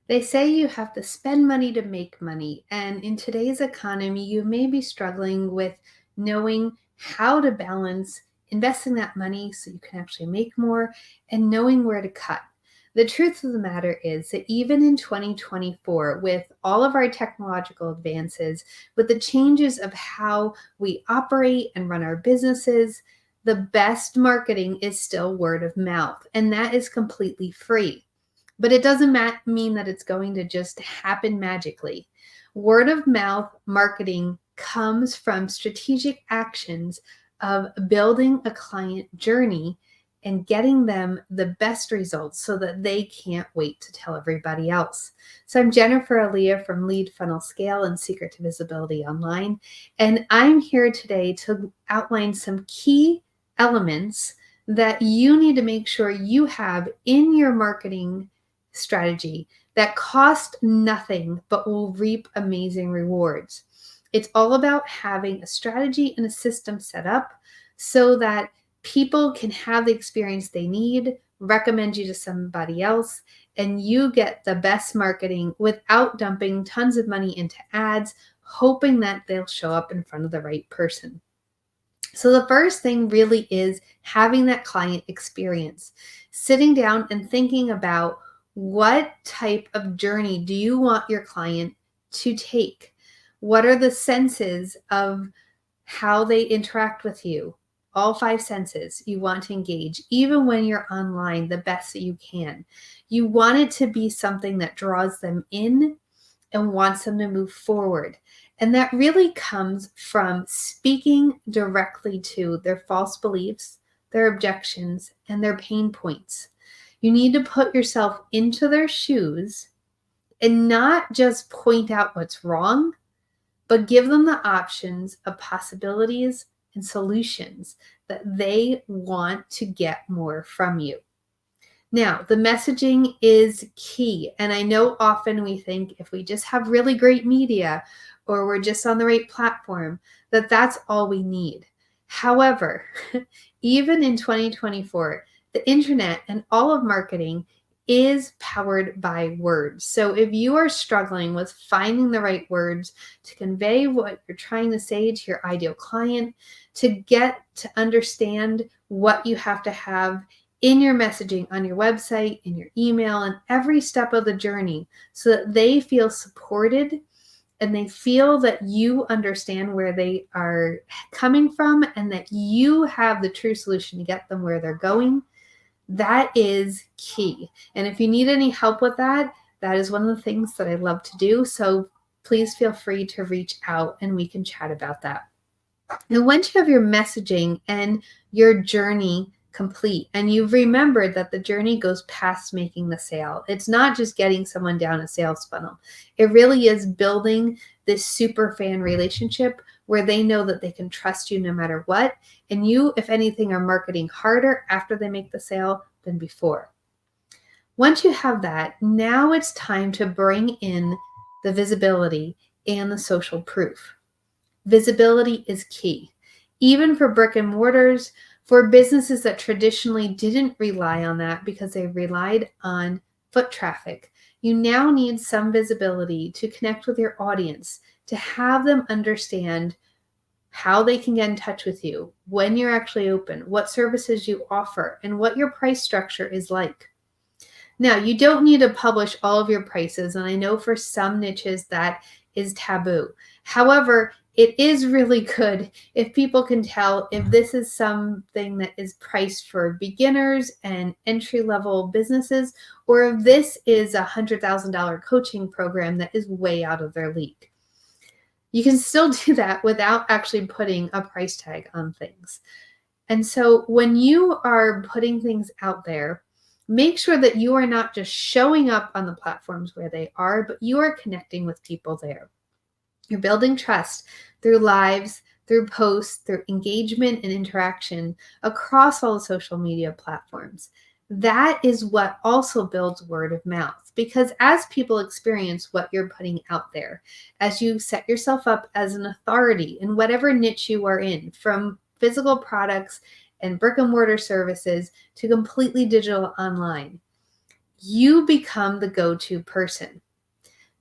They say you have to spend money to make money. And in today's economy, you may be struggling with knowing how to balance investing that money so you can actually make more and knowing where to cut. The truth of the matter is that even in 2024, with all of our technological advances, with the changes of how we operate and run our businesses, the best marketing is still word of mouth, and that is completely free. But it doesn't mean that it's going to just happen magically. Word of mouth marketing comes from strategic actions of building a client journey and getting them the best results so that they can't wait to tell everybody else. So I'm Jennifer Aaliyah from Lead Funnel Scale and Secret to Visibility Online, and I'm here today to outline some key elements that you need to make sure you have in your marketing strategy that cost nothing but will reap amazing rewards. It's all about having a strategy and a system set up so that people can have the experience they need, recommend you to somebody else, and you get the best marketing without dumping tons of money into ads, hoping that they'll show up in front of the right person. So the first thing really is having that client experience, sitting down and thinking about what type of journey do you want your client to take? What are the senses of how they interact with you? All five senses you want to engage, even when you're online, the best that you can. You want it to be something that draws them in and wants them to move forward. And that really comes from speaking directly to their false beliefs, their objections, and their pain points. You need to put yourself into their shoes and not just point out what's wrong, but give them the options of possibilities and solutions that they want to get more from you. Now, the messaging is key. And I know often we think if we just have really great media or we're just on the right platform, that that's all we need. However, even in 2024, the internet and all of marketing is powered by words. So if you are struggling with finding the right words to convey what you're trying to say to your ideal client, to get to understand what you have to have in your messaging on your website, in your email, and every step of the journey so that they feel supported and they feel that you understand where they are coming from and that you have the true solution to get them where they're going. That is key. And if you need any help with that, that is one of the things that I love to do. So please feel free to reach out and we can chat about that. And once you have your messaging and your journey complete, and you've remembered that the journey goes past making the sale, it's not just getting someone down a sales funnel. It really is building this super fan relationship where they know that they can trust you no matter what. And you, if anything, are marketing harder after they make the sale than before. Once you have that, now it's time to bring in the visibility and the social proof. Visibility is key. Even for brick and mortars, for businesses that traditionally didn't rely on that because they relied on foot traffic, you now need some visibility to connect with your audience, to have them understand how they can get in touch with you, when you're actually open, what services you offer, and what your price structure is like. Now, you don't need to publish all of your prices, and I know for some niches that is taboo. However, it is really good if people can tell if this is something that is priced for beginners and entry-level businesses, or if this is a $100,000 coaching program that is way out of their league. You can still do that without actually putting a price tag on things. And so when you are putting things out there, make sure that you are not just showing up on the platforms where they are, but you are connecting with people there. You're building trust through lives, through posts, through engagement and interaction across all the social media platforms. That is what also builds word of mouth, because as people experience what you're putting out there, as you set yourself up as an authority in whatever niche you are in, from physical products and brick and mortar services to completely digital online, you become the go-to person.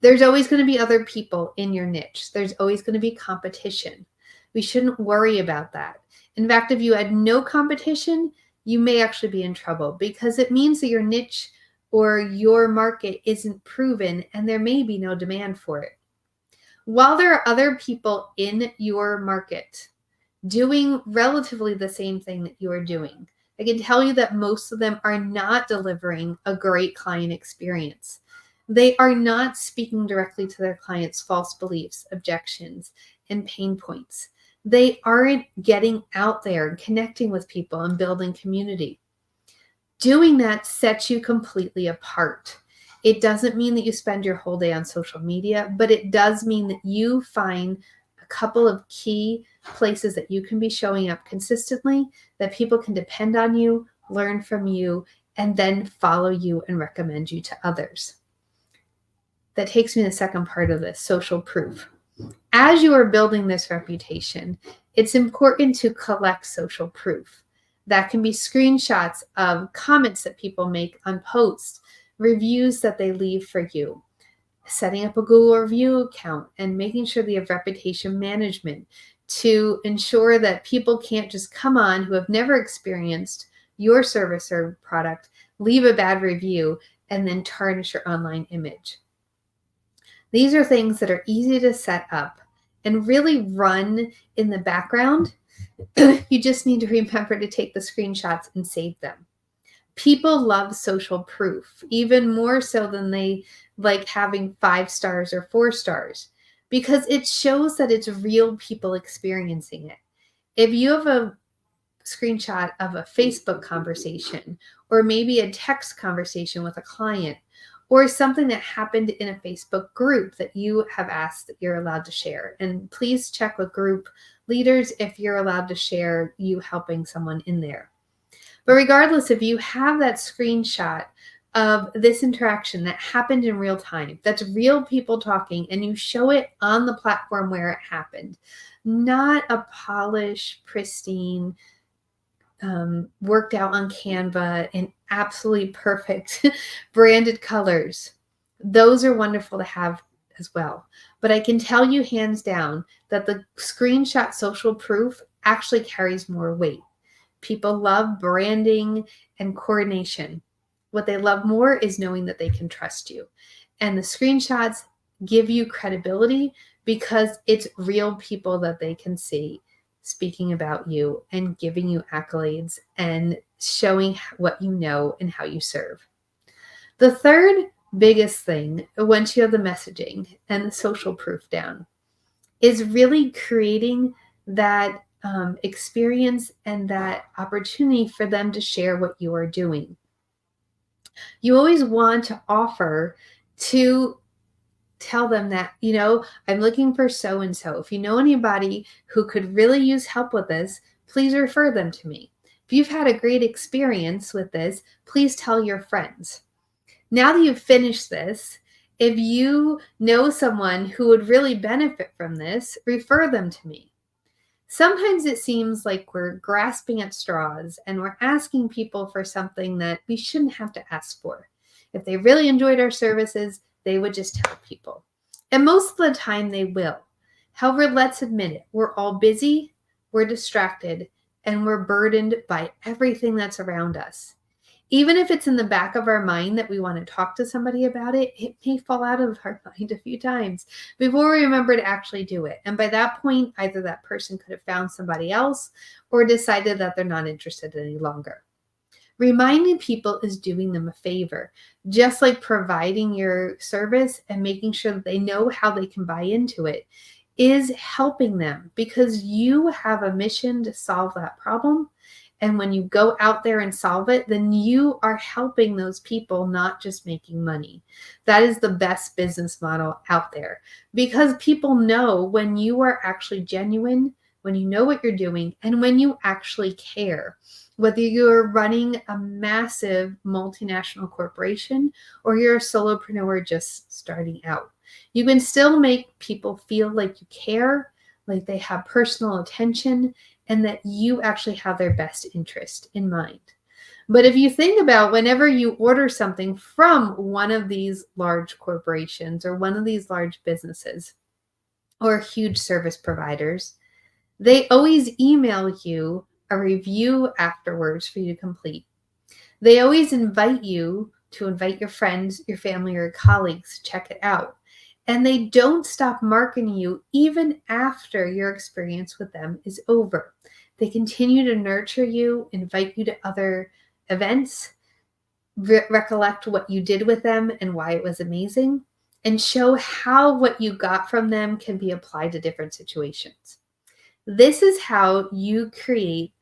There's always going to be other people in your niche. There's always going to be competition. We shouldn't worry about that. In fact, if you had no competition, you may actually be in trouble because it means that your niche or your market isn't proven and there may be no demand for it. While there are other people in your market doing relatively the same thing that you are doing, I can tell you that most of them are not delivering a great client experience. They are not speaking directly to their clients' false beliefs, objections, and pain points. They aren't getting out there and connecting with people and building community. Doing that sets you completely apart. It doesn't mean that you spend your whole day on social media, but it does mean that you find a couple of key places that you can be showing up consistently, that people can depend on you, learn from you, and then follow you and recommend you to others. That takes me to the second part of this, social proof. As you are building this reputation, it's important to collect social proof. That can be screenshots of comments that people make on posts, reviews that they leave for you, setting up a Google review account, and making sure that you have reputation management to ensure that people can't just come on who have never experienced your service or product, leave a bad review, and then tarnish your online image. These are things that are easy to set up and really run in the background. You just need to remember to take the screenshots and save them. People love social proof, even more so than they like having 5 stars or 4 stars, because it shows that it's real people experiencing it. If you have a screenshot of a Facebook conversation, or maybe a text conversation with a client, or something that happened in a Facebook group that you have asked that you're allowed to share. And please check with group leaders if you're allowed to share you helping someone in there. But regardless, if you have that screenshot of this interaction that happened in real time, that's real people talking, and you show it on the platform where it happened, not a polished, pristine, worked out on Canva in absolutely perfect branded colors. Those are wonderful to have as well. But I can tell you hands down that the screenshot social proof actually carries more weight. People love branding and coordination. What they love more is knowing that they can trust you. And the screenshots give you credibility because it's real people that they can see speaking about you and giving you accolades and showing what you know and how you serve. The third biggest thing, once you have the messaging and the social proof down, is really creating that experience and that opportunity for them to share what you are doing. You always want to offer to tell them that, I'm looking for so-and-so. If you know anybody who could really use help with this, please refer them to me. If you've had a great experience with this, please tell your friends. Now that you've finished this, if you know someone who would really benefit from this, refer them to me. Sometimes it seems like we're grasping at straws and we're asking people for something that we shouldn't have to ask for. If they really enjoyed our services, they would just tell people. And most of the time they will. However, let's admit it. We're all busy, we're distracted, and we're burdened by everything that's around us. Even if it's in the back of our mind that we want to talk to somebody about it, it may fall out of our mind a few times before we remember to actually do it. And by that point, either that person could have found somebody else or decided that they're not interested any longer. Reminding people is doing them a favor, just like providing your service and making sure that they know how they can buy into it is helping them because you have a mission to solve that problem. And when you go out there and solve it, then you are helping those people, not just making money. That is the best business model out there because people know when you are actually genuine, when you know what you're doing, and when you actually care. Whether you're running a massive multinational corporation or you're a solopreneur just starting out, you can still make people feel like you care, like they have personal attention, and that you actually have their best interest in mind. But if you think about whenever you order something from one of these large corporations or one of these large businesses or huge service providers, they always email you a review afterwards for you to complete. They always invite you to invite your friends, your family, or your colleagues to check it out. And they don't stop marketing you even after your experience with them is over. They continue to nurture you, invite you to other events, recollect what you did with them and why it was amazing, and show how what you got from them can be applied to different situations. This is how you create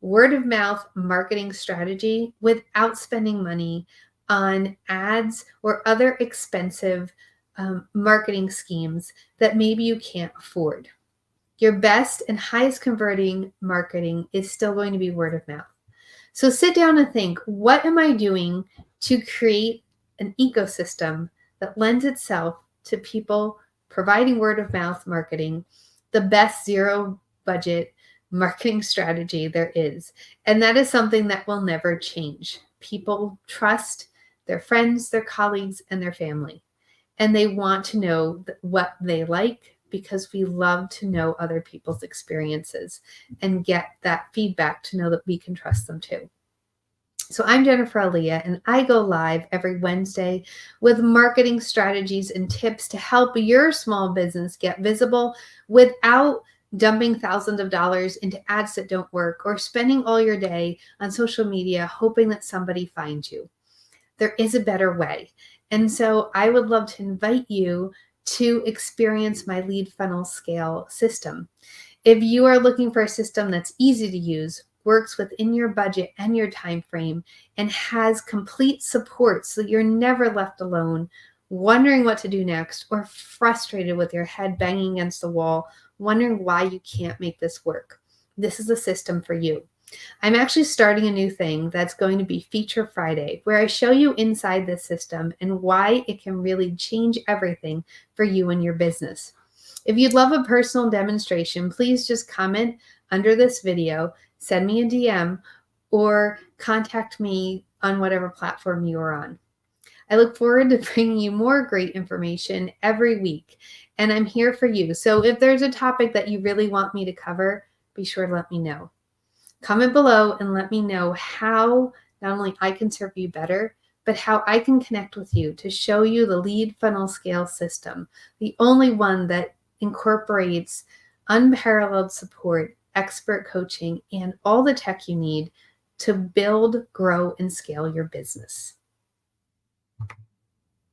word of mouth marketing strategy without spending money on ads or other expensive marketing schemes that maybe you can't afford. Your best and highest converting marketing is still going to be word of mouth. So sit down and think, what am I doing to create an ecosystem that lends itself to people providing word of mouth marketing, the best zero budget marketing strategy there is. And that is something that will never change. People trust their friends, their colleagues, and their family. And they want to know what they like because we love to know other people's experiences and get that feedback to know that we can trust them too. So I'm Jennifer Aaliyah, and I go live every Wednesday with marketing strategies and tips to help your small business get visible without dumping thousands of dollars into ads that don't work or spending all your day on social media hoping that somebody finds you. There is a better way. And so I would love to invite you to experience my lead funnel scale system. If you are looking for a system that's easy to use, works within your budget and your time frame, and has complete support so you're never left alone, wondering what to do next, or frustrated with your head banging against the wall, wondering why you can't make this work, this is a system for you. I'm actually starting a new thing that's going to be Feature Friday, where I show you inside this system and why it can really change everything for you and your business. If you'd love a personal demonstration, please just comment under this video, send me a DM, or contact me on whatever platform you are on. I look forward to bringing you more great information every week, and I'm here for you. So if there's a topic that you really want me to cover, be sure to let me know. Comment below and let me know how not only I can serve you better, but how I can connect with you to show you the lead funnel scale system, the only one that incorporates unparalleled support, expert coaching, and all the tech you need to build, grow, and scale your business.